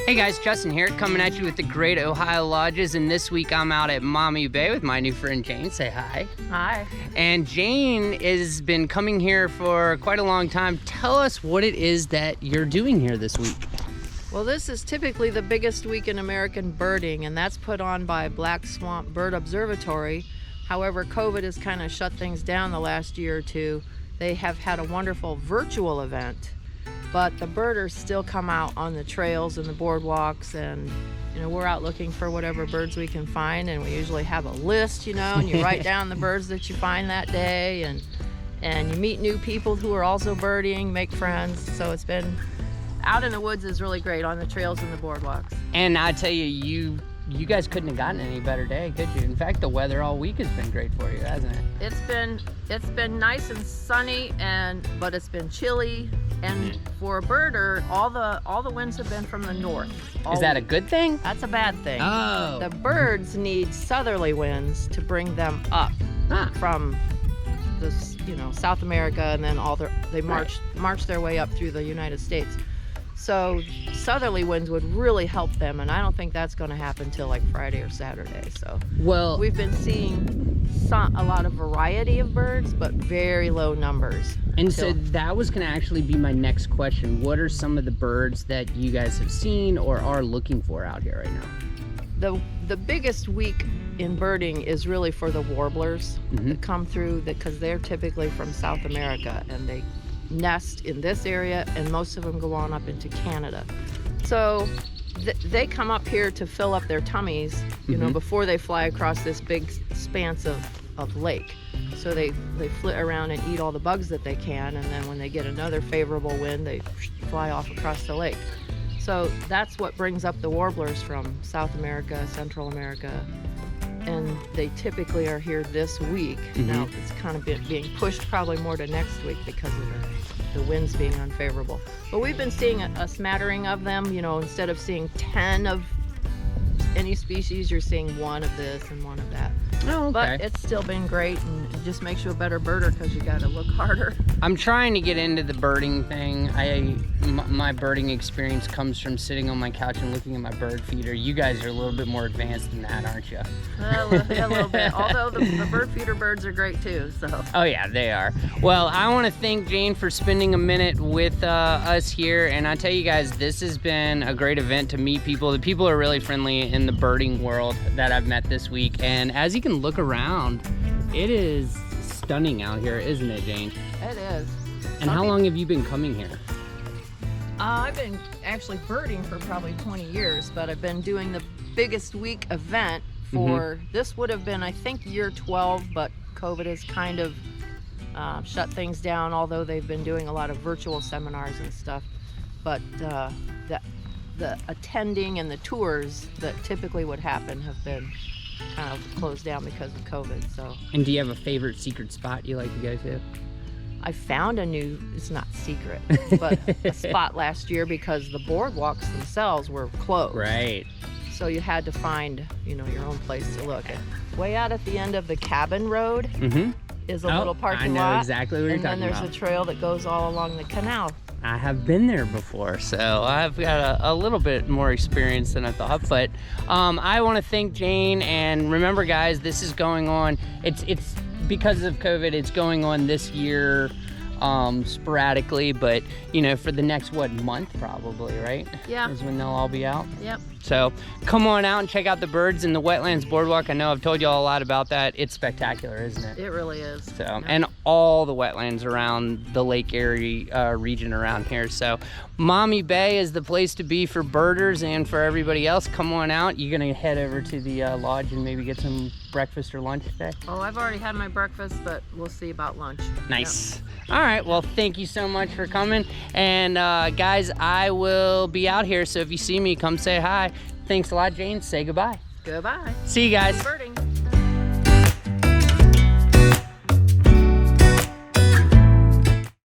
Hey guys, Justin here, coming at you with the Great Ohio Lodges, and this week I'm out at Maumee Bay with my new friend Jane. Say hi. Hi. And Jane has been coming here for quite a long time. Tell us what it is that you're doing here this week. Well, this is typically the biggest week in American birding, and that's put on by Black Swamp Bird Observatory. However, COVID has kind of shut things down the last year or two. They have had a wonderful virtual event, but the birders still come out on the trails and the boardwalks, and we're out looking for whatever birds we can find, and we usually have a list, and you write down the birds that you find that day, and you meet new people who are also birding, make friends. So it's been out in the woods is really great on the trails and the boardwalks. And I tell you, you guys couldn't have gotten any better day, could you? In fact, the weather all week has been great for you, hasn't it? It's been nice and sunny, but it's been chilly. And for a birder, all the winds have been from the north. Is that a good thing? That's a bad thing. Oh. The birds need southerly winds to bring them up from South America, and then they march their way up through the United States. So southerly winds would really help them, and I don't think that's going to happen till like Friday or Saturday. So we've been seeing a lot of variety of birds, but very low numbers. And so that was going to actually be my next question. What are some of the birds that you guys have seen or are looking for out here right now? The biggest week in birding is really for the warblers that come through, because they're typically from South America, and they nest in this area, and most of them go on up into Canada. So they come up here to fill up their tummies, before they fly across this big expanse of lake. So they flit around and eat all the bugs that they can, and then when they get another favorable wind, they fly off across the lake. So that's what brings up the warblers from South America, Central America, and they typically are here this week. Now it's kind of being pushed probably more to next week because of the winds being unfavorable. But we've been seeing a smattering of them. Instead of seeing 10 of any species, you're seeing one of this and one of that. Oh, okay. But it's still been great, and it just makes you a better birder because you got to look harder. I'm trying to get into the birding thing. My birding experience comes from sitting on my couch and looking at my bird feeder. You guys are a little bit more advanced than that, aren't you? A little bit. Although the bird feeder birds are great too. So. Oh yeah, they are. Well, I want to thank Jane for spending a minute with us here, and I tell you guys, this has been a great event to meet people. The people are really friendly in the birding world that I've met this week, and as you can look around, it is stunning out here, isn't it, Jane? It is. And how long have you been coming here? I've been actually birding for probably 20 years, but I've been doing the biggest week event for, this would have been, I think, year 12, but COVID has kind of shut things down, although they've been doing a lot of virtual seminars and stuff. But the attending and the tours that typically would happen have been kind of closed down because of COVID. So. And do you have a favorite secret spot you like to go to? I found it's not secret, but a spot last year because the boardwalks themselves were closed. Right. So you had to find, your own place to look. And way out at the end of the cabin road is a little parking lot. I know exactly what you're talking about. And then there's a trail that goes all along the canal. I have been there before, so I've got a little bit more experience than I thought. But I want to thank Jane, and remember, guys, this is going on. It's because of COVID. It's going on this year sporadically, but for the next month probably, right? Yeah. Is when they'll all be out. Yep. So come on out and check out the birds in the Wetlands Boardwalk. I know I've told you all a lot about that. It's spectacular, isn't it? It really is. So, yep. And all the wetlands around the Lake Erie region around here. So Maumee Bay is the place to be for birders and for everybody else. Come on out. You're gonna head over to the lodge and maybe get some breakfast or lunch today? Oh, I've already had my breakfast, but we'll see about lunch. Nice. Yep. All right, well, thank you so much for coming. And guys, I will be out here, so if you see me, come say hi. Thanks a lot, Jane. Say goodbye. Goodbye. See you guys. Happy birding.